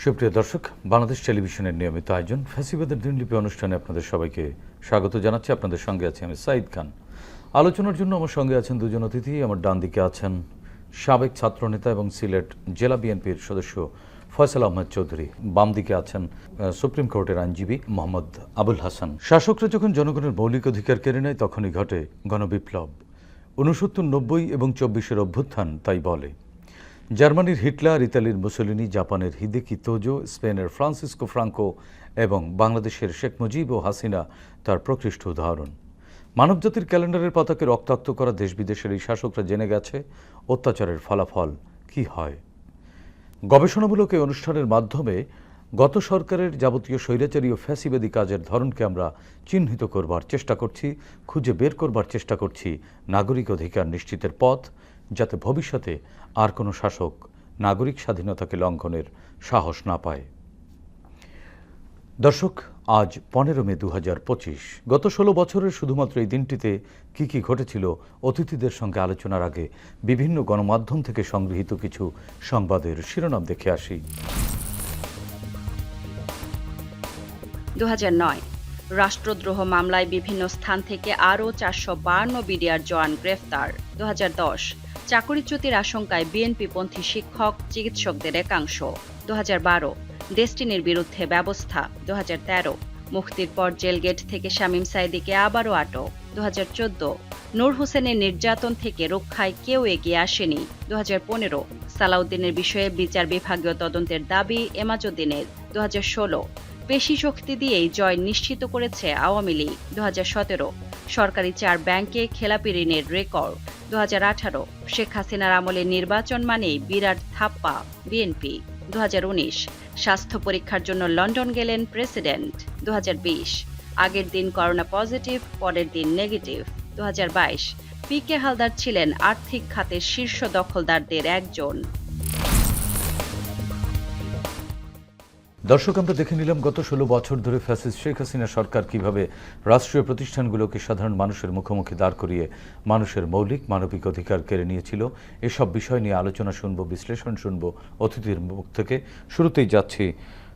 সুপ্রিয় দর্শক, বাংলাদেশ টেলিভিশনের নিয়মিত আয়োজন ফ্যাসিবাদের দিনলিপি অনুষ্ঠানে আপনাদের সবাইকে স্বাগত জানাচ্ছি। আপনাদের সঙ্গে আছি আমি সাঈদ খান। আলোচনার জন্য আমার সঙ্গে আছেন দুজন অতিথি। আমার ডান দিকে আছেন সাবেক ছাত্রনেতা এবং সিলেট জেলা বিএনপির সদস্য ফয়সাল আহমেদ চৌধুরী। বাম দিকে আছেন সুপ্রিম কোর্টের আইনজীবী মোহাম্মদ আবুল হাসান। শাসকরা যখন জনগণের মৌলিক অধিকার কেড়ে নেয় তখনই ঘটে গণবিপ্লব। 69, 90 এবং 24-এর অভ্যুত্থান তাই বলে। জার্মানির হিটলার, ইতালির মুসোলিনি, জাপানের হিদেকি তোজো, স্পেনের ফ্রান্সিসকো ফ্রাঙ্কো এবং বাংলাদেশের শেখ মুজিব ও হাসিনা তার প্রকৃষ্ট উদাহরণ। মানবজাতির ক্যালেন্ডারের পাতাকে রক্তাক্ত করা দেশ বিদেশের এই শাসকরা জেনে গেছে অত্যাচারের ফলাফল কি হয়। গবেষণামূলক এই অনুষ্ঠানের মাধ্যমে গত সরকারের যাবতীয় স্বৈরাচারী ও ফ্যাসিবাদী কাজের ধরনকে আমরা চিহ্নিত করবার চেষ্টা করছি, খুঁজে বের করবার চেষ্টা করছি নাগরিক অধিকার নিশ্চিতের পথ, যাতে ভবিষ্যতে আর কোনো শাসক নাগরিক স্বাধীনতাকে লঙ্ঘনের সাহস না পায়। দর্শক, আজ 15 মে 2025। গত 16 বছরের শুধুমাত্র এই দিনটিতে কি কি ঘটেছিল অতিথিদের সঙ্গে আলোচনার আগে বিভিন্ন গণমাধ্যম থেকে সংগৃহীত কিছু সংবাদের শিরোনাম দেখে আসি। 2009 রাষ্ট্রদ্রোহ মামলায় বিভিন্ন স্থান থেকে আরও 452 বিডিআর জওয়ান গ্রেফতার। 2010 চাকরিচ্যুতির আশঙ্কায় বিএনপিপন্থী শিক্ষক চিকিৎসকদের একাংশ। 2012 ডেস্টিনির বিরুদ্ধে ব্যবস্থা। 2013 মুক্তির পর জেলগেট থেকে শামীম সাঈদীকে আবারও আটক। 2014 নূর হোসেনের নির্যাতন থেকে রক্ষায় কেউ এগিয়ে আসেনি। 2015 সালাউদ্দিনের বিষয়ে বিচার বিভাগীয় তদন্তের দাবি এমাজউদ্দিনের। 2016 পেশি শক্তি দিয়েই জয় নিশ্চিত করেছে আওয়ামী লীগ। 2017 সরকারি 4 ব্যাংকে খেলাপি ঋণের রেকর্ড। 2018 শেখ হাসিনার আমলে নির্বাচন মানেই বিরাট থাপ্পা বিএনপি। 2019 স্বাস্থ্য পরীক্ষার জন্য লন্ডন গেলেন প্রেসিডেন্ট। 2020 আগের দিন করোনা পজিটিভ, পরের দিন নেগেটিভ। 2022 পি.কে হালদার ছিলেন আর্থিক খাতের শীর্ষ দখলদারদের একজন। দর্শক, আমরা দেখে নিলাম গত 16 বছর ধরে ফ্যাসিস্ট শেখ হাসিনা সরকার কিভাবে রাষ্ট্রীয় প্রতিষ্ঠানগুলোকে সাধারণ মানুষের মুখোমুখি দাঁড় করিয়ে মানুষের মৌলিক মানবিক অধিকার কেড়ে নিয়েছিল। এসব বিষয় নিয়ে আলোচনা শুনবো, বিশ্লেষণ শুনবো অতিথির মুখ থেকে। শুরুতেই যাচ্ছি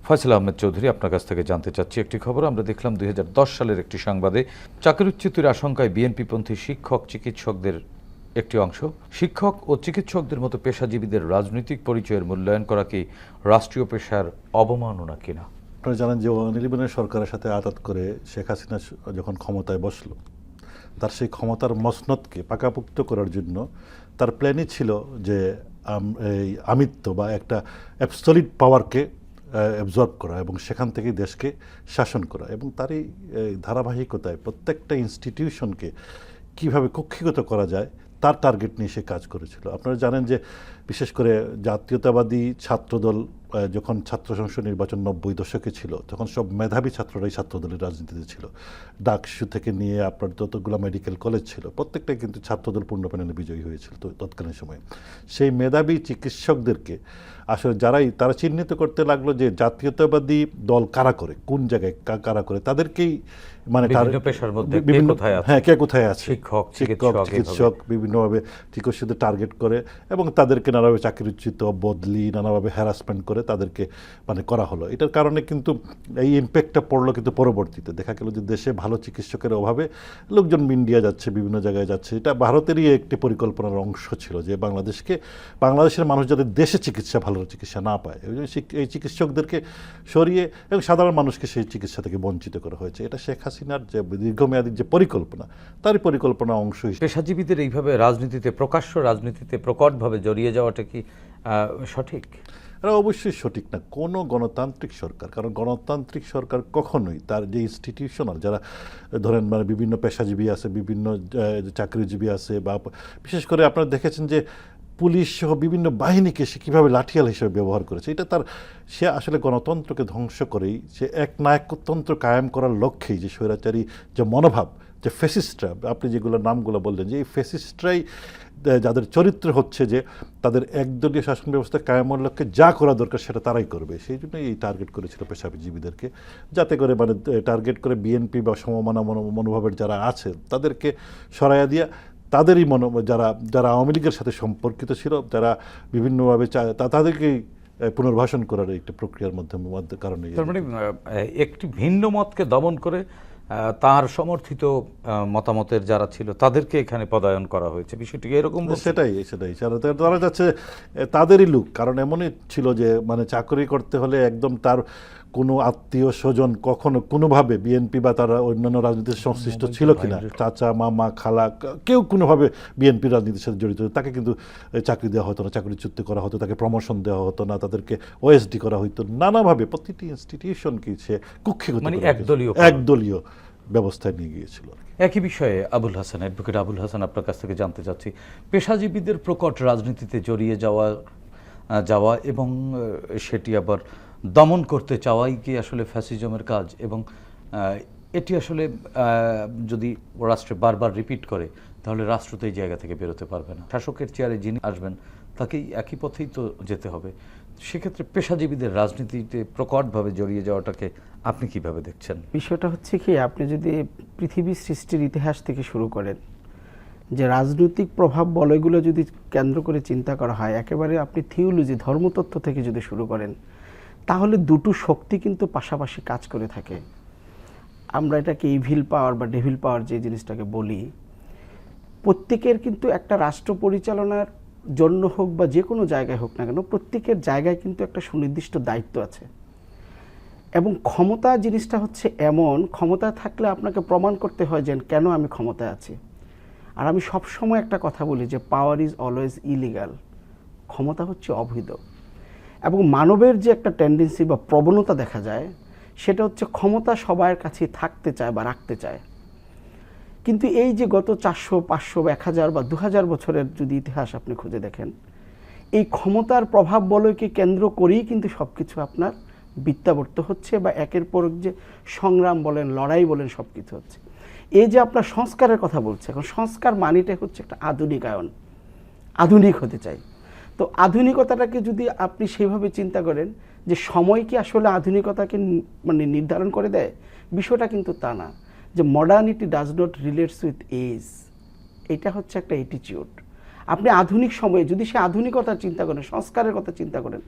ফয়সাল আহমেদ চৌধুরী, আপনার কাছ থেকে জানতে চাচ্ছি একটি খবর আমরা দেখলাম 2010 সালের একটি সংবাদে চাকরিচ্যুতির আশঙ্কায় বিএনপিপন্থী শিক্ষক চিকিৎসকদের একটি অংশ। শিক্ষক ও চিকিৎসকদের মতো পেশাজীবীদের রাজনৈতিক পরিচয়ের মূল্যায়ন করা কি রাষ্ট্রীয় পেশার অবমাননা কিনা? আপনারা জানেন যে 2011 সরকারের সাথে আঘাত করে শেখ হাসিনা যখন ক্ষমতায় বসলো, তার সেই ক্ষমতার মসনদকে পাকাপোক্ত করার জন্য তার প্ল্যানই ছিল যে এই আমিত্ব বা একটা অ্যাবসলিট পাওয়ারকে অ্যাবজর্ব করা এবং সেখান থেকে দেশকে শাসন করা, এবং তারই ধারাবাহিকতায় প্রত্যেকটা ইনস্টিটিউশনকে কীভাবে কক্ষিগত করা যায় তার টার্গেট নিয়ে সে কাজ করেছিল। আপনারা জানেন যে বিশেষ করে জাতীয়তাবাদী ছাত্রদল যখন ছাত্র সংসদ নির্বাচন 90 দশকে ছিল, তখন সব মেধাবী ছাত্ররাই ছাত্রদলের রাজনীতিতে ছিল। ডাকসু থেকে নিয়ে আপনার যতগুলো মেডিকেল কলেজ ছিল প্রত্যেকটাই কিন্তু ছাত্রদল পূর্ণ প্যানেলে বিজয়ী হয়েছিল তৎকালীন সময়ে। সেই মেধাবী চিকিৎসকদেরকে আসলে তারা চিহ্নিত করতে লাগলো যে জাতীয়তাবাদী দল কারা করে, কোন জায়গায় কারা করে, তাদেরকেই মানে বিভিন্ন কে কোথায় আছে, শিক্ষক চিকিৎসক বিভিন্নভাবে চিকিৎসকদের টার্গেট করে এবং তাদেরকে নানাভাবে চাকরিচ্যুত, বদলি, নানাভাবে হ্যারাসমেন্ট করে তাদেরকে মানে করা হলো। এটার কারণে কিন্তু এই ইম্প্যাক্টটা পড়লো, কিন্তু পরবর্তীতে দেখা গেল যে দেশে ভালো চিকিৎসকের অভাবে লোকজন ইন্ডিয়া যাচ্ছে, বিভিন্ন জায়গায় যাচ্ছে। এটা ভারতেরই একটি পরিকল্পনার অংশ ছিল যে বাংলাদেশের মানুষ যাতে দেশে ভালো চিকিৎসা না পায়, এই চিকিৎসকদেরকে সরিয়ে এবং সাধারণ মানুষকে সেই চিকিৎসা থেকে বঞ্চিত করা হয়েছে। এটা শেখ হাসিনার যে দীর্ঘমেয়াদী যে পরিকল্পনা, তারই পরিকল্পনা অংশ হিসেবে পেশাজীবীদের এইভাবে রাজনীতিতে, প্রকাশ্য রাজনীতিতে প্রকটভাবে জড়িয়ে যাওয়াটা কি সঠিক? এটা অবশ্যই সঠিক না কোনো গণতান্ত্রিক সরকার। কারণ গণতান্ত্রিক সরকার কখনোই তার যে ইনস্টিটিউশনাল যারা ধরেন মানে বিভিন্ন পেশাজীবী আছে, বিভিন্ন চাকরিজীবী আছে, বা বিশেষ করে আপনারা দেখেছেন যে পুলিশ সহ বিভিন্ন বাহিনীকে সে কীভাবে লাঠিয়াল হিসেবে ব্যবহার করেছে, এটা সে আসলে গণতন্ত্রকে ধ্বংস করেই সে এক নায়কতন্ত্র কায়েম করার লক্ষ্যেই যে স্বৈরাচারী যে মনোভাব, যে ফ্যাসিস্টরা আপনি যেগুলো নামগুলো বললেন, যে এই ফ্যাসিস্টরাই যাদের চরিত্র হচ্ছে যে তাদের একদলীয় শাসন ব্যবস্থা কায়েমের লক্ষ্যে যা করা দরকার সেটা তারাই করবে। সেই জন্যই এই টার্গেট করেছিল পেশাজীবীদেরকে, যাতে করে মানে টার্গেট করে বিএনপি বা সমমনা মনোভাবের যারা আছে তাদেরকে সরাইয়া দিয়া তাদেরই যারা আওয়ামী লীগের সাথে সম্পর্কিত ছিল, যারা বিভিন্নভাবে তাদেরকেই পুনর্বাসন করার একটি প্রক্রিয়ার কারণে। তার মানে একটি ভিন্ন মতকে দমন করে তার সমর্থিত মতামতের যারা ছিল তাদেরকে এখানে পদায়ন করা হয়েছে, বিষয়টি এরকম। সেটাই তারা যাচ্ছে তাদেরই লুক, কারণ এমনই ছিল যে মানে চাকরি করতে হলে একদম তার কোনো আত্মীয় স্বজন কখনো কোনোভাবে বিএনপি বা তারা অন্যান্য রাজনীতির সংশ্লিষ্ট ছিল কিনা, চাচা মামা খালা কেউ কোনোভাবে বিএনপি রাজনীতির সাথে জড়িত, তাকে কিন্তু চাকরি দেওয়া হতো না, চাকরিচ্যুতি করা হতো, তাকে প্রমোশন দেওয়া হতো না, তাদেরকে ওএসডি করা হতো, নানাভাবে প্রতিটি ইনস্টিটিউশনকে সে কুক্ষিগত মানে একদলীয় ব্যবস্থায় নিয়ে গিয়েছিল। একই বিষয়ে আবুল হাসান, অ্যাডভোকেট আবুল হাসান, আপনার কাছ থেকে জানতে চাচ্ছি, পেশাজীবীদের প্রকট রাজনীতিতে জড়িয়ে যাওয়া এবং সেটি আবার দমন করতে চাওয়াই কি আসলে ফ্যাসিজমের কাজ? এবং এটি আসলে যদি রাষ্ট্রে বারবার রিপিট করে তাহলে রাষ্ট্র তো এই জায়গা থেকে বেরোতে পারবে না। শাসকের চেয়ারে যিনি আসবেন তাকেই একই পথেই তো যেতে হবে। সেক্ষেত্রে পেশাজীবীদের রাজনীতিতে প্রকটভাবে জড়িয়ে যাওয়াটাকে আপনি কিভাবে দেখছেন? বিষয়টা হচ্ছে কি, আপনি যদি পৃথিবী সৃষ্টির ইতিহাস থেকে শুরু করেন, যে রাজনৈতিক প্রভাব বলয়গুলো যদি কেন্দ্র করে চিন্তা করা হয়, একেবারে আপনি থিওলজি ধর্মতত্ত্ব থেকে যদি শুরু করেন, তাহলে দুটো শক্তি কিন্তু পাশাপাশি কাজ করে থাকে। আমরা এটাকে ইভিল পাওয়ার বা ডেভিল পাওয়ার যে জিনিসটাকে বলি, প্রত্যেকের কিন্তু একটা রাষ্ট্র পরিচালনার জন্য হোক বা যে কোনো জায়গায় হোক না কেন, প্রত্যেকের জায়গায় কিন্তু একটা সুনির্দিষ্ট দায়িত্ব আছে। এবং ক্ষমতা জিনিসটা হচ্ছে এমন, ক্ষমতা থাকলে আপনাকে প্রমাণ করতে হয় যে কেন আমি ক্ষমতায় আছি। আর আমি সবসময় একটা কথা বলি যে পাওয়ার ইজ অলওয়েজ ইলিগাল, ক্ষমতা হচ্ছে অবৈধ। এবং মানবের যে একটা টেন্ডেন্সি বা প্রবণতা দেখা যায়, সেটা হচ্ছে ক্ষমতা সবার কাছে থাকতে চায় বা রাখতে চায়। কিন্তু এই যে গত 400, 500, 1000 বা 2000 বছরের যদি ইতিহাস আপনি খুঁজে দেখেন, এই ক্ষমতার প্রভাব বলয়কে কেন্দ্র করেই কিন্তু সব কিছু আপনার বিত্তাবর্ত হচ্ছে, বা একের পর যে সংগ্রাম বলেন, লড়াই বলেন, সব কিছু হচ্ছে। এই যে আপনার সংস্কারের কথা বলছে, এখন সংস্কার মানেটা হচ্ছে একটা আধুনিকায়ন, আধুনিক হতে চাই। তো আধুনিকতাটাকে যদি আপনি সেইভাবে চিন্তা করেন যে সময় কি আসলে আধুনিকতাকে মানে নির্ধারণ করে দেয়, বিষয়টা কিন্তু তা না। যে modernity does not relates with age, এটা হচ্ছে একটা অ্যাটিটিউড। আপনি আধুনিক সময়ে যদি সে আধুনিকতার চিন্তা করেন, সংস্কারের কথা চিন্তা করেন,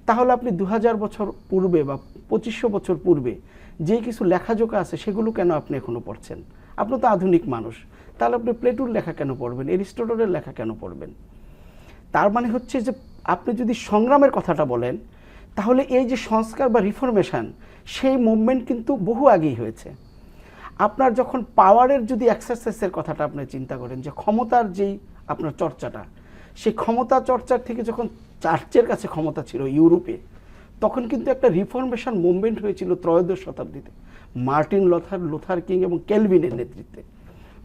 তাহলে আপনি 2000 বছর পূর্বে বা 2500 বছর পূর্বে যে কিছু লেখাজোকা আছে সেগুলো কেন আপনি এখনো পড়ছেন? আপনি তো আধুনিক মানুষ, তাহলে আপনি প্লেটোর লেখা কেন পড়বেন, এরিস্টটলের লেখা কেন পড়বেন? তার মানে হচ্ছে যে আপনি যদি সংগ্রামের কথাটা বলেন, তাহলে এই যে সংস্কার বা রিফরমেশন, সেই মুভমেন্ট কিন্তু বহু আগেই হয়েছে। আপনার যখন পাওয়ারের যদি এক্সারসাইজের কথাটা আপনি চিন্তা করেন, যে ক্ষমতার যেই আপনার চর্চাটা, সেই ক্ষমতা চর্চার থেকে যখন চার্চের কাছে ক্ষমতা ছিল ইউরোপে, তখন কিন্তু একটা রিফরমেশন মুভমেন্ট হয়েছিল 13শ শতাব্দীতে মার্টিন লুথার কিং এবং ক্যালভিনের নেতৃত্বে।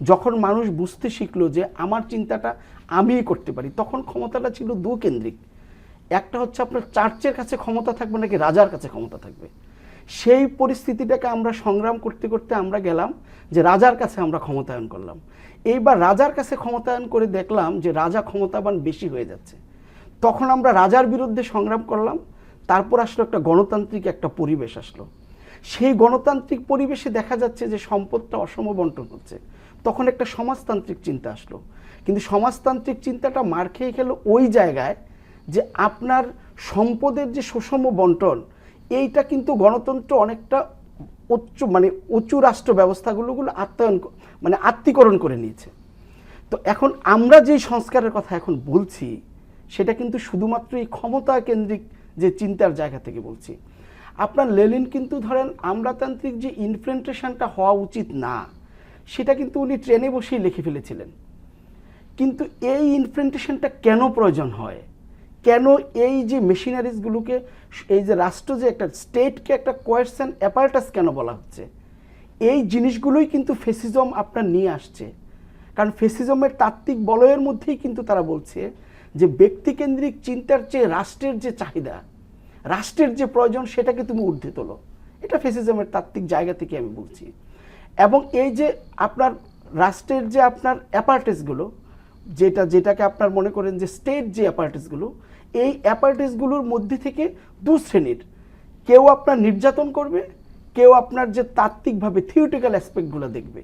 যখন মানুষ বুঝতে শিখলো যে আমার চিন্তাটা আমিই করতে পারি, তখন ক্ষমতাটা ছিল দুকেন্দ্রিক। একটা হচ্ছে আপনার চার্চের কাছে ক্ষমতা থাকবে নাকি রাজার কাছে ক্ষমতা থাকবে। সেই পরিস্থিতিটাকে আমরা সংগ্রাম করতে করতে আমরা গেলাম যে রাজার কাছে আমরা ক্ষমতায়ন করলাম। এইবার রাজার কাছে ক্ষমতায়ন করে দেখলাম যে রাজা ক্ষমতাবান বেশি হয়ে যাচ্ছে, তখন আমরা রাজার বিরুদ্ধে সংগ্রাম করলাম। তারপর আসলো একটা গণতান্ত্রিক একটা পরিবেশ আসলো। সেই গণতান্ত্রিক পরিবেশে দেখা যাচ্ছে যে সম্পদটা অসম বন্টন হচ্ছে, তখন একটা সমাজতান্ত্রিক চিন্তা আসলো। কিন্তু সমাজতান্ত্রিক চিন্তাটা মার খেয়ে গেল ওই জায়গায় যে আপনার সম্পদের যে সুষম বন্টন, এইটা কিন্তু গণতন্ত্র অনেকটা উচ্চ রাষ্ট্র ব্যবস্থাগুলো আত্মীকরণ করে নিয়েছে। তো এখন আমরা যে সংস্কারের কথা এখন বলছি, সেটা কিন্তু শুধুমাত্র এই ক্ষমতা কেন্দ্রিক যে চিন্তার জায়গা থেকে বলছি। আপনার লেনিন কিন্তু ধরেন আমলাতান্ত্রিক যে ইনফ্লেন্টেশনটা হওয়া উচিত না, সেটা কিন্তু উনি ট্রেনে বসেই লিখে ফেলেছিলেন। কিন্তু এই ইনফ্লেন্টেশনটা কেন প্রয়োজন হয়, কেন এই যে মেশিনারিজগুলোকে, এই যে রাষ্ট্র যে একটা স্টেটকে একটা কোয়ারশন অ্যাপারেটাস কেন বলা হচ্ছে, এই জিনিসগুলোই কিন্তু ফেসিজম আপনার নিয়ে আসছে। কারণ ফেসিজমের তাত্ত্বিক বলয়ের মধ্যেই কিন্তু তারা বলছে যে ব্যক্তিকেন্দ্রিক চিন্তার চেয়ে রাষ্ট্রের যে চাহিদা, রাষ্ট্রের যে প্রয়োজন, সেটাকে তুমি ঊর্ধ্বে তোলো। এটা ফেসিজমের তাত্ত্বিক জায়গা থেকে আমি বলছি। এবং এই যে আপনার রাষ্ট্রের যে আপনার অ্যাপারেটাসগুলো, যেটাকে আপনার মনে করেন যে স্টেট যে অ্যাপারেটাসগুলো, এই অ্যাপারেটাসগুলোর মধ্যে থেকে দু শ্রেণীর, কেউ আপনার নির্যাতন করবে, কেউ আপনার যে তাত্ত্বিকভাবে থিওরিটিক্যাল অ্যাসপেক্টগুলো দেখবে।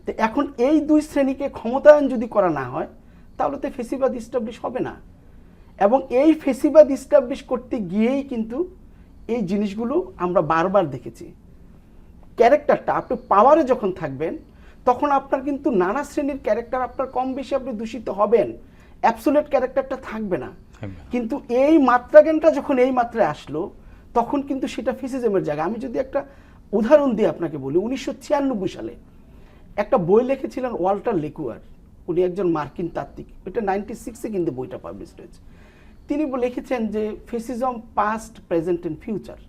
তো এখন এই দুই শ্রেণীকে ক্ষমতায়ন যদি করা না হয়, তাহলে তো ফেসিবাদ ইস্টাবলিশ হবে না। এবং এই ফেসিবাদ ইস্টাবলিশ করতে গিয়েই কিন্তু এই জিনিসগুলো আমরা বারবার দেখেছি। ক্যারেক্টারটা আপনি পাওয়ারে যখন থাকবেন তখন আপনার কিন্তু নানা শ্রেণীর ক্যারেক্টার আপনার কম বেশি আপনি দূষিত হবেন, অ্যাবসোলিউট ক্যারেক্টারটা থাকবে না। কিন্তু এই মাত্রাজ্ঞানটা যখন এই মাত্রায় আসলো তখন কিন্তু সেটা ফেসিজমের জায়গা। আমি যদি একটা উদাহরণ দিয়ে আপনাকে বলি, 1996 সালে একটা বই লিখেছিলেন ওয়াল্টার লেকুয়ার, উনি একজন মার্কিন তাত্ত্বিক, এটা 96-এ কিন্তু বইটা পাবলিশ হয়েছে। তিনি লিখেছেন যে fascism past, present and future.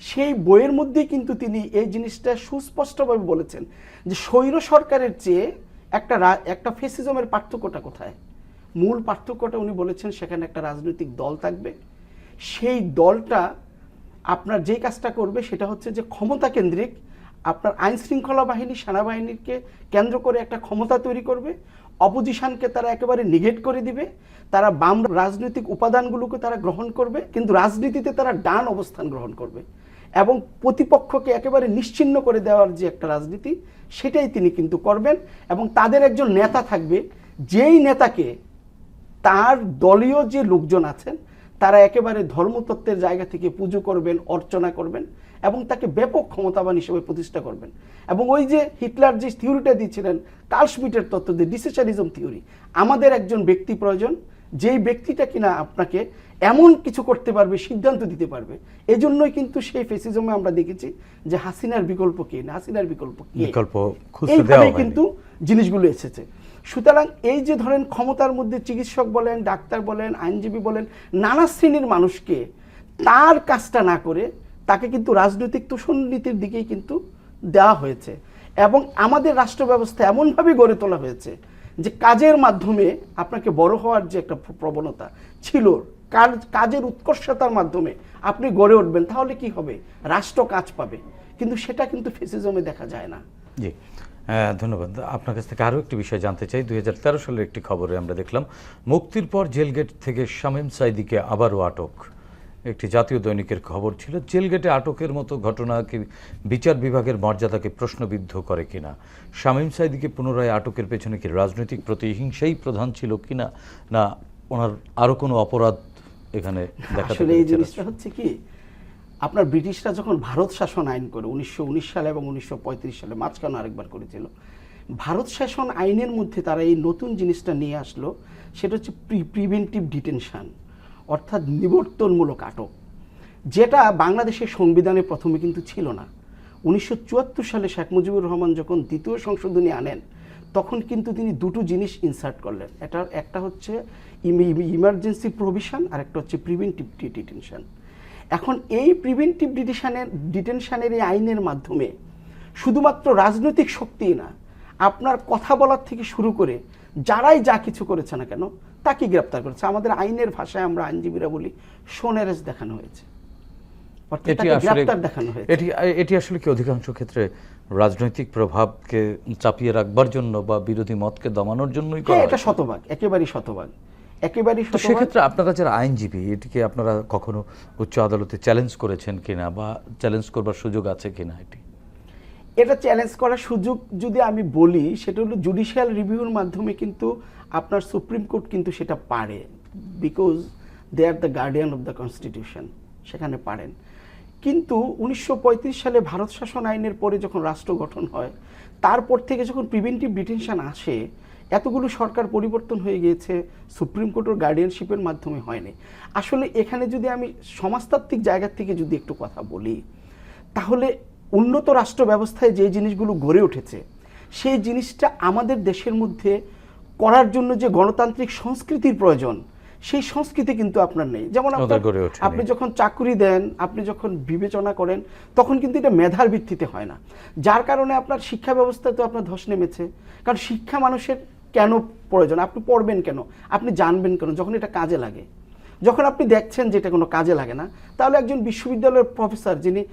সেই বইয়ের মধ্যে কিন্তু তিনি এই জিনিসটা সুস্পষ্টভাবে বলেছেন যে স্বৈর সরকারের চেয়ে একটা ফেসিজমের পার্থক্যটা কোথায়। মূল পার্থক্যটা উনি বলেছেন সেখানে একটা রাজনৈতিক দল থাকবে, সেই দলটা আপনার যে কাজটা করবে সেটা হচ্ছে যে ক্ষমতা কেন্দ্রিক, আপনার আইন শৃঙ্খলা বাহিনী সেনাবাহিনীকে কেন্দ্র করে একটা ক্ষমতা তৈরি করবে, অপোজিশনকে তারা একেবারে নিগেট করে দিবে, তারা বাম রাজনৈতিক উপাদানগুলোকে তারা গ্রহণ করবে, কিন্তু রাজনীতিতে তারা ডান অবস্থান গ্রহণ করবে এবং প্রতিপক্ষকে একেবারে নিশ্চিহ্ন করে দেওয়ার যে একটা রাজনীতি সেটাই তিনি কিন্তু করবেন। এবং তাদের একজন নেতা থাকবে, যেই নেতাকে তার দলীয় যে লোকজন আছেন তারা একেবারে ধর্মতত্ত্বের জায়গা থেকে পুজো করবেন, অর্চনা করবেন এবং তাকে ব্যাপক ক্ষমতাবান হিসেবে প্রতিষ্ঠা করবেন। এবং ওই যে হিটলার যে থিওরিটা দিয়েছিলেন কার্ল শ্মিটের তত্ত্ব দিয়ে ডিসিশনিজম থিওরি, আমাদের একজন ব্যক্তি প্রয়োজন যেই ব্যক্তিটা কিনা আপনাকে এমন কিছু করতে পারবে, সিদ্ধান্ত দিতে পারবে। এজন্যই কিন্তু সেই ফেসিজমে আমরা দেখেছি যে হাসিনার বিকল্প কে না, হাসিনার বিকল্প কে, এইভাবে কিন্তু জিনিসগুলো এসেছে। সুতরাং এই যে ধরেন ক্ষমতার মধ্যে চিকিৎসক বলেন, ডাক্তার বলেন, আইনজীবী বলেন, নানা শ্রেণীর মানুষকে তার কাজটা না করে তাকে কিন্তু রাজনৈতিক তোষণনীতির দিকেই কিন্তু দেওয়া হয়েছে। এবং আমাদের রাষ্ট্র ব্যবস্থা এমনভাবে গড়ে তোলা হয়েছে যে কাজের মাধ্যমে আপনাকে বড় হওয়ার যে একটা প্রবণতা ছিল, কাজের উৎকর্ষতার মাধ্যমে আপনি গড়ে উঠবেন, তাহলে কি হবে, রাষ্ট্র কাজ পাবে। কিন্তু সেটা কিন্তু ফেসিজমে দেখা যায় না। জি, ধন্যবাদ। আপনার কাছ থেকে আরও একটি বিষয় জানতে চাই। 2013 সালের একটি খবরে আমরা দেখলাম মুক্তির পর জেলগেট থেকে শামীম সাঈদীকে আবারও আটক। একটি জাতীয় দৈনিকের খবর ছিল, জেলগেটে আটকের মতো ঘটনা কি বিচার বিভাগের মর্যাদাকে প্রশ্নবিদ্ধ করে কিনা, শামীম সাঈদীকে পুনরায় আটকের পেছনে কি রাজনৈতিক প্রতিহিংসাই প্রধান ছিল কিনা, না ওনার আরও কোনো অপরাধ এখানে দেখা আসলে এই জিনিসটা হচ্ছে কি, আপনার ব্রিটিশরা যখন ভারত শাসন আইন করে 1919 সালে এবং 1935 সালে, মাঝখানে আরেকবার করেছিল, ভারত শাসন আইনের মধ্যে তারা এই নতুন জিনিসটা নিয়ে আসলো, সেটা হচ্ছে প্রিভেন্টিভ ডিটেনশন, অর্থাৎ নিবর্তনমূলক আটক, যেটা বাংলাদেশের সংবিধানে প্রথমে কিন্তু ছিল না। 1974 সালে শেখ মুজিবুর রহমান যখন দ্বিতীয় সংশোধনী আনেন তখন কিন্তু তিনি দুটো জিনিস ইনসার্ট করলেন, একটা হচ্ছে ইমার্জেন্সি প্রভিশন আর একটা হচ্ছে প্রিভেন্টিভ ডিটেনশন। এখন এই প্রিভেন্টিভ ডিটেনশনের এই আইনের মাধ্যমে শুধুমাত্র রাজনৈতিক শক্তিই না, আপনার কথা বলার থেকে শুরু করে যারাই যা কিছু করেছে না কেন তাকে গ্রেপ্তার করেছে। আমাদের আইনের ভাষায় আমরা আইনজীবীরা বলি সোনেরেস দেখানো হয়েছে, এটি আসলে কি অধিকাংশ ক্ষেত্রে রাজনৈতিক প্রভাবকে চাপিয়ে রাখবার জন্য বা বিরোধী মতকে দমানোর জন্যই করা? এটা শতভাগ, একেবারেই শতভাগ। সেক্ষেত্রে আপনারা যারা আইনজীবী, এটিকে আপনারা কখনো উচ্চ আদালতে চ্যালেঞ্জ করেছেন কিনা বা চ্যালেঞ্জ করবার সুযোগ আছে কিনা? এটা চ্যালেঞ্জ করার সুযোগ যদি আমি বলি সেটা হলো জুডিশিয়াল রিভিউর মাধ্যমে কিন্তু আপনার সুপ্রিম কোর্ট কিন্তু সেটা পারে, because they are the guardian of the constitution, সেখানে পারেন। কিন্তু 1935 সালে ভারত শাসন আইনের পরে যখন রাষ্ট্র গঠন হয় তারপর থেকে যখন প্রিভেন্টিভ ডিটেনশন আসে, এতগুলো সরকার পরিবর্তন হয়ে গিয়েছে, সুপ্রিম কোর্টের গার্ডিয়ানশিপের মাধ্যমে হয়নি। আসলে এখানে যদি আমি সমাজতাত্ত্বিক জায়গা থেকে যদি একটু কথা বলি, তাহলে উন্নত রাষ্ট্র ব্যবস্থায় যে জিনিসগুলো গড়ে উঠেছে সেই জিনিসটা আমাদের দেশের মধ্যে করার জন্য যে গণতান্ত্রিক সংস্কৃতির প্রয়োজন সেই সংস্কৃতি কিন্তু আপনার নেই। যেমন আপনি যখন চাকরি দেন, আপনি যখন বিবেচনা করেন তখন কিন্তু এটা মেধার ভিত্তিতে হয় না, যার কারণে আপনার শিক্ষা ব্যবস্থায় তো আপনার ধস নেমেছে। কারণ শিক্ষা মানুষের কেন প্রয়োজন, আপনি পড়বেন কেন, আপনি জানবেন কেন, যখন এটা কাজে লাগে। যখন আপনি দেখছেন যে এটা কোনো কাজে লাগে না, তাহলে একজন বিশ্ববিদ্যালয়ের প্রফেসর যিনি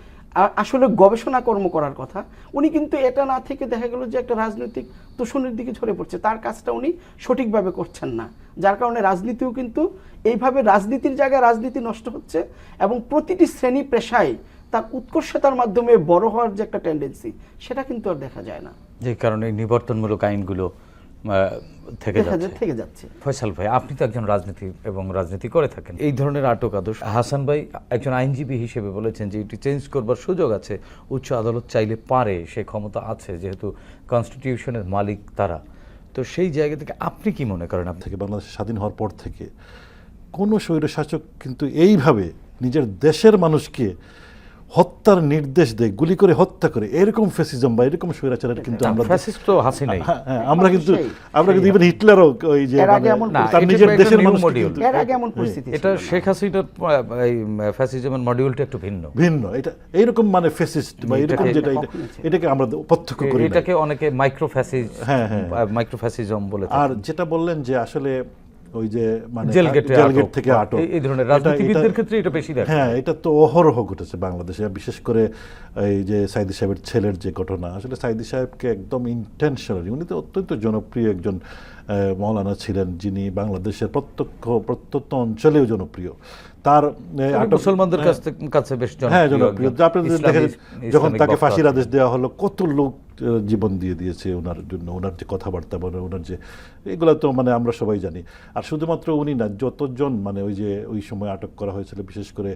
আসলে গবেষণা কর্ম করার কথা, উনি কিন্তু এটা না থেকে দেখা গেল যে একটা রাজনৈতিক তোষণের দিকে ঝরে পড়ছে, তার কাজটা উনি সঠিকভাবে করছেন না, যার কারণে রাজনীতিও কিন্তু এইভাবে রাজনীতির জায়গায় রাজনীতি নষ্ট হচ্ছে এবং প্রতিটি শ্রেণী পেশায় তার উৎকর্ষতার মাধ্যমে বড় হওয়ার যে একটা টেন্ডেন্সি সেটা কিন্তু আর দেখা যায় না। যে কারণে নিবর্তনমূলক আইনগুলো থেকে যাচ্ছে। থেকে যাচ্ছে। ফয়সাল ভাই, আপনি তো একজন রাজনীতি করে থাকেন, এই ধরনের আটক আদেশ হাসান ভাই একজন আইনজীবী হিসেবে বলেছেন যে এটি চেঞ্জ করবার সুযোগ আছে, উচ্চ আদালত চাইলে পারে, সেই ক্ষমতা আছে, যেহেতু কনস্টিটিউশনের মালিক তারা। তো সেই জায়গা থেকে আপনি কি মনে করেন? থেকে বাংলাদেশ স্বাধীন হওয়ার পর থেকে কোনো স্বৈরশাসক কিন্তু এইভাবে নিজের দেশের মানুষকে হত্যার নির্দেশ দেয়, গুলি করে হত্যা করে, এরকম ফ্যাসিজম বা এরকম স্বৈরাচারের কিন্তু আমরা ফ্যাসিস্ট তো হাসিনাই। আমরা কিন্তু ইভেন হিটলারও ওই যে তার নিজের দেশের মানুষ এর আগে এমন পরিস্থিতি এটা শেখ হাসিনার এই ফ্যাসিজমের মডিউলটা একটু ভিন্ন। এটা এইরকম মানে ফ্যাসিস্ট বা এরকম যেটা এটাকে আমরা প্রত্যক্ষ করি, এটাকে অনেকে মাইক্রোফ্যাসিজম বলে। আর যেটা বললেন যে আসলে ওই যে মানে জেলগেট থেকে আটক, এই ধরনের রাজনীতিবিদদের ক্ষেত্রে এটা বেশি দেখা। হ্যাঁ, এটা তো অহরহ ঘটেছে বাংলাদেশে, বিশেষ করে এই যে সাইদি সাহেবের ছেলের যে ঘটনা। আসলে সাইদি সাহেবকে একদম ইন্টেনশনালি, উনি তো অত্যন্ত জনপ্রিয় একজন মৌলানা ছিলেন, যিনি বাংলাদেশের প্রত্যন্ত অঞ্চলেও জনপ্রিয়। তার মুসলমানদের কাছে বেশ জনপ্রিয়। আপনাদের দেখেন যখন তাকে ফাঁসির আদেশ দেওয়া হলো, কত লোক জীবন দিয়ে দিয়েছে ওনার জন্য, ওনার যে কথাবার্তা বলে, ওনার যে এগুলো তো মানে আমরা সবাই জানি। আর শুধুমাত্র উনি না, যতজন মানে ওই সময় আটক করা হয়েছিল, বিশেষ করে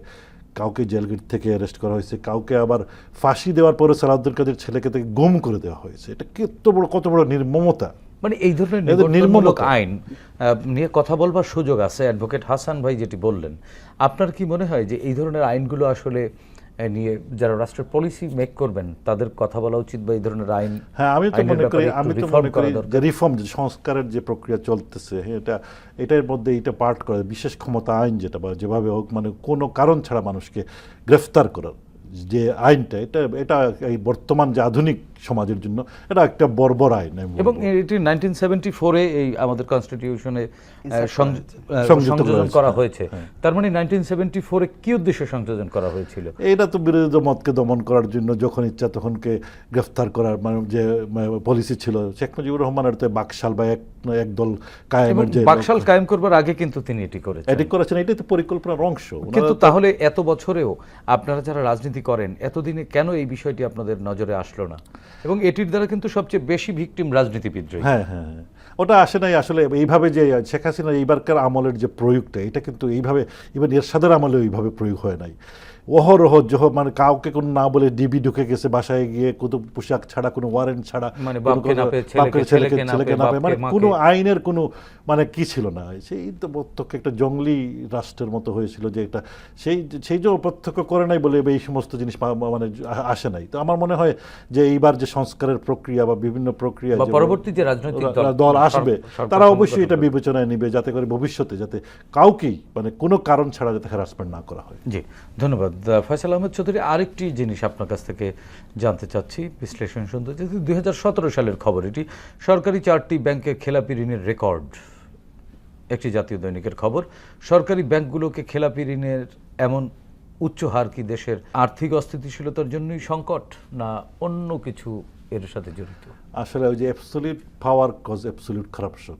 কাউকে জেলগেট থেকে অ্যারেস্ট করা হয়েছে, কাউকে আবার ফাঁসি দেওয়ার পরে সালাউদ্দিন কাদের ছেলেকে থেকে গুম করে দেওয়া হয়েছে। এটা কত বড় নির্মমতা! মানে এই ধরনের নির্মমূলক আইন নিয়ে কথা বলবার সুযোগ আছে। অ্যাডভোকেট হাসান ভাই যেটি বললেন, আপনার কি মনে হয় যে এই ধরনের আইনগুলো আসলে নিয়ে যারা রাষ্ট্রের পলিসি মেক করবেন তাদের কথা বলা উচিত, বা এই ধরনের আইন? হ্যাঁ, আমি তো মনে করি যে রিফর্ম, যে সংস্কারের যে প্রক্রিয়া চলতেছে, এটার মধ্যে এটা পার্ট করে বিশেষ ক্ষমতা আইন, যেটা বা যেভাবে হোক মানে কোনো কারণ ছাড়া মানুষকে গ্রেফতার করার যে আইনটা, এটা এই বর্তমান যে আধুনিক সমাজের জন্য এটা একটা বর্বর আইন। এবং এটি 1974-এ এই আমাদের কনস্টিটিউশনে সংযোজন করা হয়েছে। তার মানে 1974-এ কি উদ্দেশ্যে সংযোজন করা হয়েছিল? এটা তো বিরোধী মতকে দমন করার জন্য, যখন ইচ্ছা তখনকে গ্রেফতার করার মানে যে পলিসি ছিল। শেখ মুজিবুর রহমানের তো বাকশাল বা একদল কায়েমের, যে বাকশাল কায়েম করবার আগে কিন্তু তিনি এটি করেছেন। এটাই তো পরিকল্পনার অংশ। কিন্তু তাহলে এত বছরেও আপনারা যারা রাজনীতি করেন, এতদিনে কেন এই বিষয়টি আপনাদের নজরে আসলো না? এবং এটির দ্বারা কিন্তু সবচেয়ে বেশি ভিকটিম রাজনীতিবিদরাই। হ্যাঁ, ওটা আসে নাই আসলে এইভাবে, যে শেখ হাসিনা এইবারকার আমলের যে প্রয়োগটা, এটা কিন্তু এইভাবে ইভেন এরশাদের আমলে ওইভাবে প্রয়োগ হয় নাই। অহরহ মানে কাউকে কোনো না বলে ডিবি ঢুকে গেছে বাসায় গিয়ে, কোনো পোশাক ছাড়া, কোনো ওয়ারেন্ট ছাড়া, ছেলেকে না পেয়ে, মানে কোনো আইনের কোনো মানে কি ছিল না। সেই তো প্রত্যক্ষ একটা জঙ্গলি রাষ্ট্রের মতো হয়েছিল, যে একটা সেই যে প্রত্যক্ষ করে নাই বলে এই সমস্ত জিনিস মানে আসে নাই। তো আমার মনে হয় যে এইবার যে সংস্কারের প্রক্রিয়া বা বিভিন্ন প্রক্রিয়া, পরবর্তী যে রাজনৈতিক দল আসবে, তারা অবশ্যই এটা বিবেচনায় নিবে, যাতে করে ভবিষ্যতে যাতে কাউকেই মানে কোনো কারণ ছাড়া যাতে হ্যারাসমেন্ট না করা হয়। জি, ধন্যবাদ। ফয়সাল আহমেদ চৌধুরী, আরেকটি জিনিস আপনার কাছ থেকে জানতে চাচ্ছি, বিশ্লেষণ শুনতে চাচ্ছি। 2017 সালের খবর এটি, সরকারি 4টি ব্যাংকের খেলাপি ঋণের রেকর্ড, একটি জাতীয় দৈনিকের খবর। সরকারি ব্যাংকগুলোকে খেলাপি ঋণের এমন উচ্চ হার কি দেশের আর্থিক অস্থিতিশীলতার জন্যই সংকট, না অন্য কিছু এর সাথে জড়িত? আসলে ওই যে absolute power cause absolute corruption,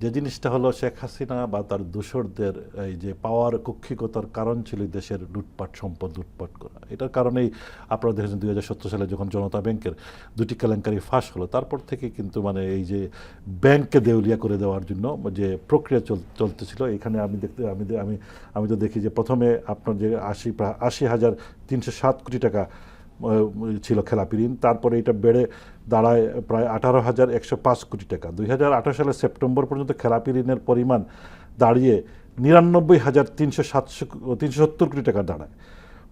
যে জিনিসটা হলো শেখ হাসিনা বা তার দোসরদের এই যে পাওয়ার কক্ষিগতার কারণ ছিল দেশের লুটপাট, সম্পদ লুটপাট করা। এটার কারণেই আপনারা দেখেছেন 2017 সালে যখন জনতা ব্যাংকের 2টি কেলেঙ্কারি ফাঁস হলো, তারপর থেকে কিন্তু মানে এই যে ব্যাংককে দেউলিয়া করে দেওয়ার জন্য যে প্রক্রিয়া চলতেছিল, এখানে আমি তো দেখি যে প্রথমে আপনার যে 80,307 কোটি টাকা ছিল খেলাপি ঋণ, তারপরে এটা বেড়ে দাঁড়ায় প্রায় 18,105 কোটি টাকা। 2018 সালের সেপ্টেম্বর পর্যন্ত খেলাপি ঋণের পরিমাণ দাঁড়িয়ে 99,370 কোটি টাকা দাঁড়ায়।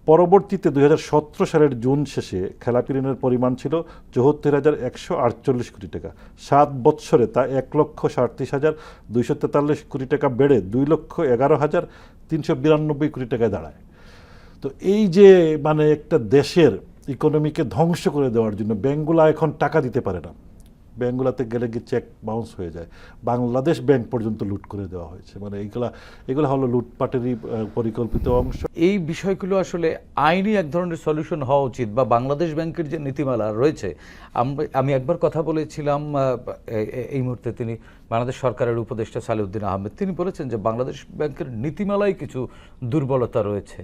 পরবর্তীতে 2017 সালের জুন শেষে খেলাপি ঋণের পরিমাণ ছিল 74,148 কোটি টাকা। 7 বৎসরে তা 1,37,243 কোটি টাকা বেড়ে 2,11,392 কোটি টাকায় দাঁড়ায়। তো এই যে মানে একটা দেশের ইকোনমিকে ধ্বংস করে দেওয়ার জন্য ব্যাংকগুলা এখন টাকা দিতে পারে না, ব্যাংকগুলাতে গেলে গিয়ে চেক বাউন্স হয়ে যায়, বাংলাদেশ ব্যাংক পর্যন্ত লুট করে দেওয়া হয়েছে। মানে এগুলো হলো লুটপাটেরই পরিকল্পিত অংশ। এই বিষয়গুলো আসলে আইনি এক ধরনের সলিউশন হওয়া উচিত, বা বাংলাদেশ ব্যাংকের যে নীতিমালা রয়েছে, আমি একবার কথা বলেছিলাম, এই মুহূর্তে তিনি বাংলাদেশ সরকারের উপদেষ্টা সালেউদ্দিন আহমেদ, তিনি বলেছেন যে বাংলাদেশ ব্যাংকের নীতিমালায় কিছু দুর্বলতা রয়েছে।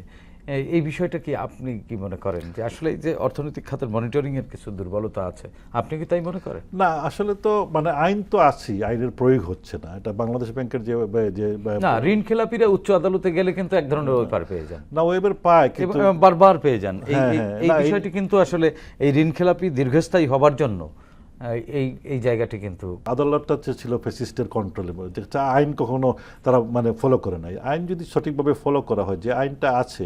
এই বিষয়টা কি আপনি কি মনে করেন যে আসলে এই যে অর্থনৈতিক খাতের মনিটরিং এর কিছু দুর্বলতা আছে, আপনি কি তাই মনে করেন? না, আসলে তো মানে আইন তো আছে, আইনের প্রয়োগ হচ্ছে না। এটা বাংলাদেশ ব্যাংকের যে না, ঋণ খেলাপিরা উচ্চ আদালতে গেলে কিন্তু এক ধরনের ওয়েবার পেয়ে যান, না ওয়েবার পায়, কিন্তু এবং বারবার পেয়ে যান। হ্যাঁ, এই না, বিষয়টি কিন্তু আসলে এই ঋণ খেলাপি দীর্ঘস্থায়ী হবার জন্য এই জায়গাটি কিন্তু আদালতটা ছিল ফ্যাসিস্টের কন্ট্রোলে, আইন কখনো তারা মানে ফলো করে নাই। আইন যদি সঠিকভাবে ফলো করা হয়, যে আইনটা আছে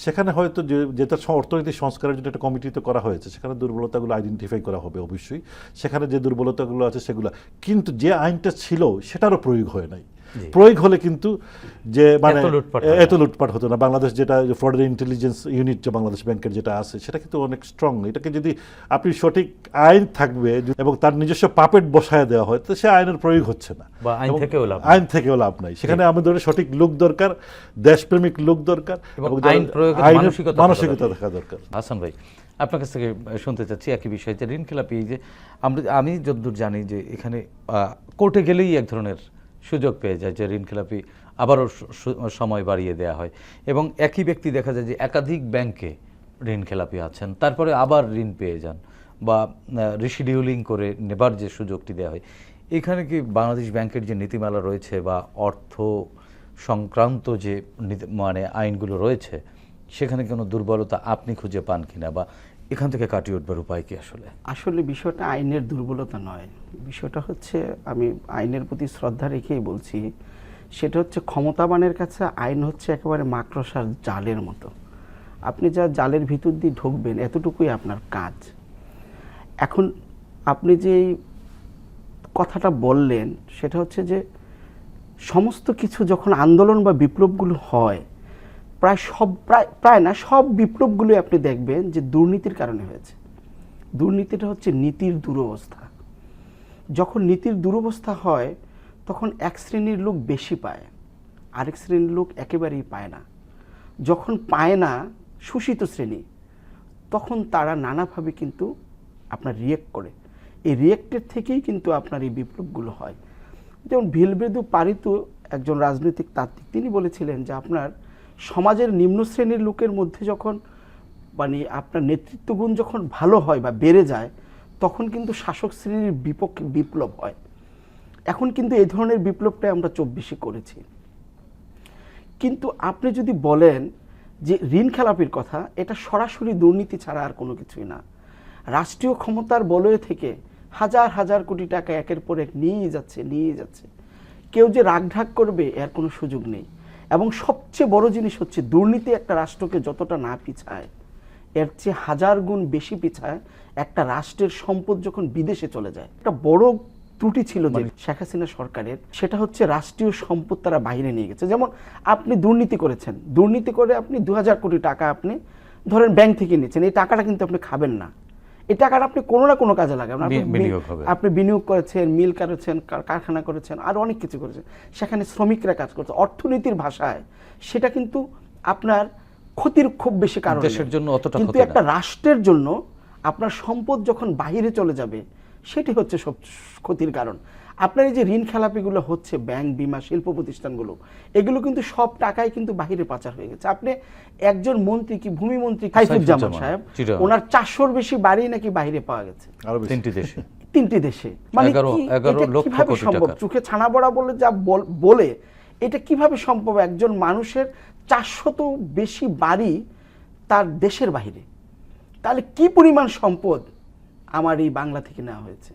সেখানে হয়তো যেটা অর্থনৈতিক সংস্কারের জন্য একটা কমিটিতে করা হয়েছে, সেখানে দুর্বলতাগুলো আইডেন্টিফাই করা হবে অবশ্যই, সেখানে যে দুর্বলতাগুলো আছে সেগুলো, কিন্তু যে আইনটা ছিল সেটারও প্রয়োগ হয় নাই। প্রয়োগ হলে কিন্তু যে মানে এত লুটপাট হতো না। বাংলাদেশ যেটা ফরেন ইন্টেলিজেন্স ইউনিট যে বাংলাদেশ ব্যাংকের যেটা আছে, সেটা কিন্তু অনেক স্ট্রং। এটাকে যদি আপনি সঠিক আইন থাকবে এবং তার নিজস্ব পাপেট বসায় দেওয়া হয়, তো সে আইনের প্রয়োগ হচ্ছে না, আইন থেকেও লাভ নাই। সেখানে আমাদের সঠিক লোক দরকার, দেশপ্রেমিক লোক দরকার, এবং আইনের মানসিকতা থাকা দরকার। হাসান ভাই, আপনার কাছ থেকে শুনতে চাচ্ছি একই বিষয়, যে ঋণ খেলাপি, এই যে আমি যতদূর জানি যে এখানে কোর্টে গেলেই এক ধরনের সুযোগ পেয়ে যায় যে ঋণ খেলাপি আবারও সময় বাড়িয়ে দেওয়া হয়, এবং একই ব্যক্তি দেখা যায় যে একাধিক ব্যাংকে ঋণ খেলাপি আছেন, তারপরে আবার ঋণ পেয়ে যান বা রিশিডিউলিং করে নেবার যে সুযোগটি দেওয়া হয়। এখানে কি বাংলাদেশ ব্যাংকের যে নীতিমালা রয়েছে বা অর্থ সংক্রান্ত যে মানে আইনগুলো রয়েছে, সেখানে কোনো দুর্বলতা আপনি খুঁজে পান কিনা, বা এখান থেকে কাটিয়ে উঠবার উপায় কি? আসলে বিষয়টা আইনের দুর্বলতা নয়, বিষয়টা হচ্ছে, আমি আইনের প্রতি শ্রদ্ধা রেখেই বলছি, সেটা হচ্ছে ক্ষমতাবানের কাছে আইন হচ্ছে একেবারে মাকড়সার জালের মতো। আপনি যা জালের ভিতর দিয়ে ঢুকবেন, এতটুকুই আপনার কাজ। এখন আপনি যে কথাটা বললেন, সেটা হচ্ছে যে সমস্ত কিছু যখন আন্দোলন বা বিপ্লবগুলো হয়, প্রায় না সব বিপ্লবগুলো আপনি দেখবেন যে দুর্নীতির কারণে হয়েছে। দুর্নীতিটা হচ্ছে নীতির দুরবস্থা। যখন নীতির দুরবস্থা হয়, তখন এক শ্রেণীর লোক বেশি পায়, আরেক শ্রেণীর লোক একেবারেই পায় না। যখন পায় না শোষিত শ্রেণী, তখন তারা নানাভাবে কিন্তু আপনার রিয়েক্ট করে। এই রিয়েক্টের থেকেই কিন্তু আপনার এই বিপ্লবগুলো হয়। যেমন ভিলব্রেদু পারিতু, একজন রাজনৈতিক তাত্ত্বিক, তিনি বলেছিলেন যে আপনার সমাজের নিম্ন শ্রেণীর লোকের মধ্যে যখন মানে আপনার নেতৃত্ব গুণ যখন ভালো হয় বা বেড়ে যায়, তখন কিন্তু শাসক শ্রেণীর বিপক্ষে বিপ্লব হয়। এখন কিন্তু এই ধরনের বিপ্লবটাই আমরা 24-এ করেছি। কিন্তু আপনি যদি বলেন যে ঋণ খেলাপির কথা, এটা সরাসরি দুর্নীতি ছাড়া আর কোনো কিছুই না। রাষ্ট্রীয় ক্ষমতার বলয় থেকে হাজার হাজার কোটি টাকা একের পর এক নিয়ে যাচ্ছে। কেউ যে রাগঢাক করবে এর কোনো সুযোগ নেই। এবং সবচেয়ে বড় জিনিস হচ্ছে, দুর্নীতি একটা রাষ্ট্রকে যতটা না পিছায়, এর চেয়ে হাজার গুণ বেশি পিছায় একটা রাষ্ট্রের সম্পদ যখন বিদেশে চলে যায়। একটা বড় ত্রুটি ছিল যে শেখ হাসিনা সরকারের, সেটা হচ্ছে রাষ্ট্রীয় সম্পদ তারা বাইরে নিয়ে গেছে। যেমন আপনি দুর্নীতি করেছেন, দুর্নীতি করে আপনি 2000 কোটি টাকা আপনি ধরেন ব্যাংক থেকে নিচ্ছেন, এই টাকাটা কিন্তু আপনি খাবেন না, এই টাকাটা আপনি কোনো না কোনো কাজে লাগাবেন। আপনি বিনিয়োগ করেছেন, মিল করেছেন, কারখানা করেছেন, আর অনেক কিছু করেছেন, সেখানে শ্রমিকরা কাজ করছে। অর্থনীতির ভাষায় সেটা কিন্তু আপনার ক্ষতির খুব বেশি কারণ দেশের জন্য, কিন্তু একটা রাষ্ট্রের জন্য আপনার সম্পদ যখন বাহিরে চলে যাবে, সেটি হচ্ছে সব ক্ষতির কারণ। আপনার এই যে ঋণ খেলাপিগুলো হচ্ছে, ব্যাংক, বিমা, শিল্প প্রতিষ্ঠানগুলো, এগুলো কিন্তু সব টাকাই কিন্তু বাহিরে পাচার হয়ে গেছে। আপনি একজন মন্ত্রী, কি ভূমিমন্ত্রী সাইফুজ্জামান সাহেব, ওনার 400-র বেশি বাড়ি নাকি বাহিরে পাওয়া গেছে, 3টি দেশে। মানে কিভাবে সম্ভব? চোখে ছানা বড়া বলে যা বলে, এটা কিভাবে সম্ভব? একজন মানুষের 400 বেশি বাড়ি তার দেশের বাইরে, তাহলে কি পরিমাণ সম্পদ আমার এই বাংলা থেকে নেওয়া হয়েছে?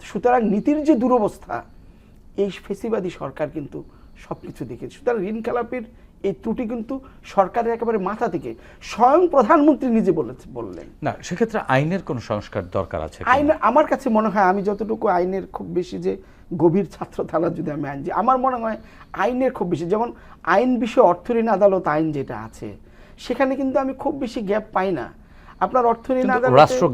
সুতরাং নীতির যে দুরবস্থা, এই ফেসিবাদী সরকার কিন্তু সবকিছু দেখেছে। সুতরাং ঋণ খেলাপির এই ত্রুটি কিন্তু সরকারের একেবারে মাথা থেকে, স্বয়ং প্রধানমন্ত্রী নিজে বললেন। না, সেক্ষেত্রে আইনের কোন সংস্কার দরকার আছে? আইন, আমার কাছে মনে হয়, আমি যতটুকু আইনের খুব বেশি যে গভীর ছাত্র থালা যদি আমি আইন, আমার মনে হয় আইনের খুব বেশি, যেমন আইন বিষয়ে অর্থ ঋণ আদালত আইন যেটা আছে, সেখানে কিন্তু আমি খুব বেশি গ্যাপ পাই না। আপনার অর্থ ঋণ আদালত রাষ্ট্র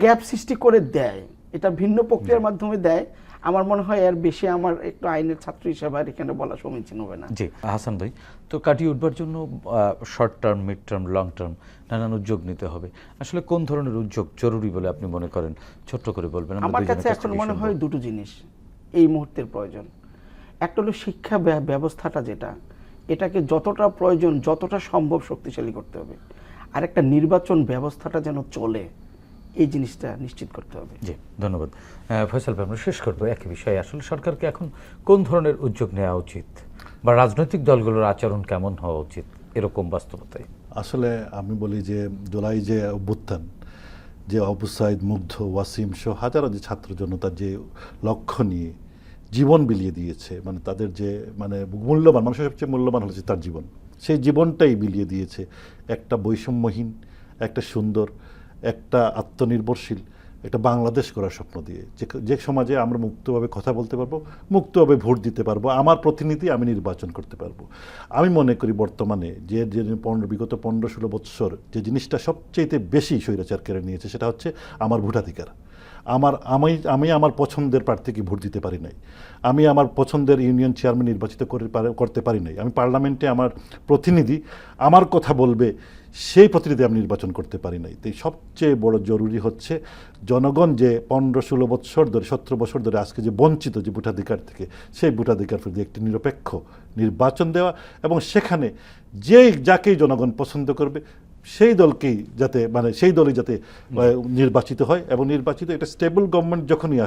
গ্যাপ সৃষ্টি করে দেয়, এটা ভিন্ন প্রক্রিয়ার মাধ্যমে দেয়। আমার মনে হয় এর বেশি আমার একটু আইনের ছাত্র হিসেবে আর এখানে বলা সমীচীন হবে না। জি হাসান ভাই, তো কাটিয়ে উঠবার জন্য short term, mid term, long term নানান উদ্যোগ নিতে হবে। আসলে কোন ধরনের উদ্যোগ জরুরি বলে আপনি মনে করেন? ছোট্ট করে বলবেন। আমার কাছে এখন মনে হয় দুটো জিনিস এই মুহূর্তের প্রয়োজন। একটা হলো শিক্ষা ব্যবস্থাটা, যেটা এটাকে যতটা প্রয়োজন যতটা সম্ভব শক্তিশালী করতে হবে। আর একটা নির্বাচন ব্যবস্থাটা যেন চলে, এই জিনিসটা নিশ্চিত করতে হবে। জি, ধন্যবাদ। ফয়সাল ভাই, আমরা শেষ করবো একই বিষয়ে। আসলে সরকারকে এখন কোন ধরনের উদ্যোগ নেওয়া উচিত, বা রাজনৈতিক দলগুলোর আচরণ কেমন হওয়া উচিত এরকম বাস্তবতায়? আসলে আমি বলি যে জুলাই যে অভ্যুত্থান, যে আবু সাইদ, মুগ্ধ, ওয়াসিম সহ হাজারো যে ছাত্র জনতার যে লক্ষ্য নিয়ে জীবন বিলিয়ে দিয়েছে, মানে তাদের যে মানে মূল্যবান, মানুষের সবচেয়ে মূল্যবান হচ্ছে তার জীবন, সেই জীবনটাই বিলিয়ে দিয়েছে একটা বৈষম্যহীন, একটা সুন্দর, একটা আত্মনির্ভরশীল একটা বাংলাদেশ করার স্বপ্ন দিয়ে, যে সমাজে আমরা মুক্তভাবে কথা বলতে পারবো, মুক্তভাবে ভোট দিতে পারবো, আমার প্রতিনিধি আমি নির্বাচন করতে পারবো। আমি মনে করি বর্তমানে যে বিগত 15-16 বৎসর যে জিনিসটা সবচেয়ে বেশি স্বৈরাচার কেড়ে নিয়েছে সেটা হচ্ছে আমার ভোটাধিকার। আমি আমার পছন্দের প্রার্থীকে ভোট দিতে পারি নাই, আমি আমার পছন্দের ইউনিয়ন চেয়ারম্যান নির্বাচিত করতে পারি নাই, আমি পার্লামেন্টে আমার প্রতিনিধি আমার কথা বলবে সেই প্রতিনিধি আমি নির্বাচন করতে পারি নাই। তাই সবচেয়ে বড় জরুরি হচ্ছে জনগণ যে 15-16 বৎসর ধরে, 17 বছর ধরে আজকে যে বঞ্চিত যে ভোটাধিকার থেকে, সেই ভোটাধিকার প্রতি একটি নিরপেক্ষ নির্বাচন দেওয়া, এবং সেখানে যাকেই জনগণ পছন্দ করবে সেই দলকেই যাতে সেই দলই যাতে নির্বাচিত হয়, এবং নির্বাচিত একটা স্টেবল গভর্নমেন্ট যখনই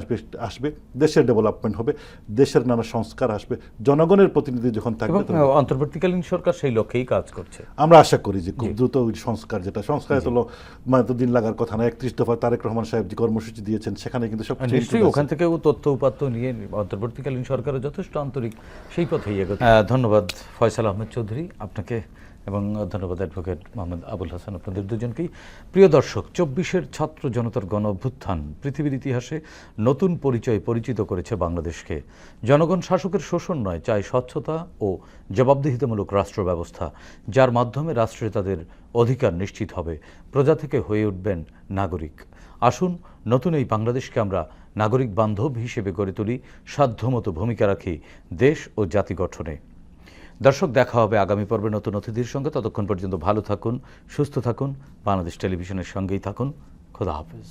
আসবে দেশের ডেভেলপমেন্ট হবে, দেশের নানা সংস্কার আসবে, জনগণের প্রতিনিধি যখন থাকবে। অন্তর্বর্তীকালীন সরকার সেই লক্ষ্যেই কাজ করছে। আমরা আশা করি যে খুব দ্রুত ওই সংস্কার তো দিন লাগার কথা না। 31 দফা তারেক রহমান সাহেব যে কর্মসূচি দিয়েছেন সেখানে কিন্তু সব নিশ্চয়ই ওখান থেকেও তথ্য উপাত্ত নিয়ে অন্তর্বর্তীকালীন সরকারও যথেষ্ট আন্তরিক সেই পথেই এগোচ্ছে। ধন্যবাদ ফয়সাল আহমেদ চৌধুরী আপনাকে, এবং ধন্যবাদ অ্যাডভোকেট মোহাম্মদ আবুল হাসান, আপনাদের দুজনকেই। প্রিয় দর্শক, 24-এর ছাত্র জনতার গণ অভ্যুত্থান পৃথিবীর ইতিহাসে নতুন পরিচিত করেছে বাংলাদেশকে। জনগণ শাসকের শোষণ নয়, চায় স্বচ্ছতা ও জবাবদিহিতামূলক রাষ্ট্র ব্যবস্থা, যার মাধ্যমে রাষ্ট্রে তাদের অধিকার নিশ্চিত হবে, প্রজা থেকে হয়ে উঠবেন নাগরিক। আসুন নতুন এই বাংলাদেশকে আমরা নাগরিক বান্ধব হিসেবে গড়ে তুলি, সাধ্যমতো ভূমিকা রাখি দেশ ও জাতি গঠনে। দর্শক, দেখা হবে আগামী পর্বে নতুন অতিথির সঙ্গে। ততক্ষণ পর্যন্ত ভালো থাকুন, সুস্থ থাকুন, বাংলাদেশ টেলিভিশনের সঙ্গেই থাকুন। খোদা হাফেজ।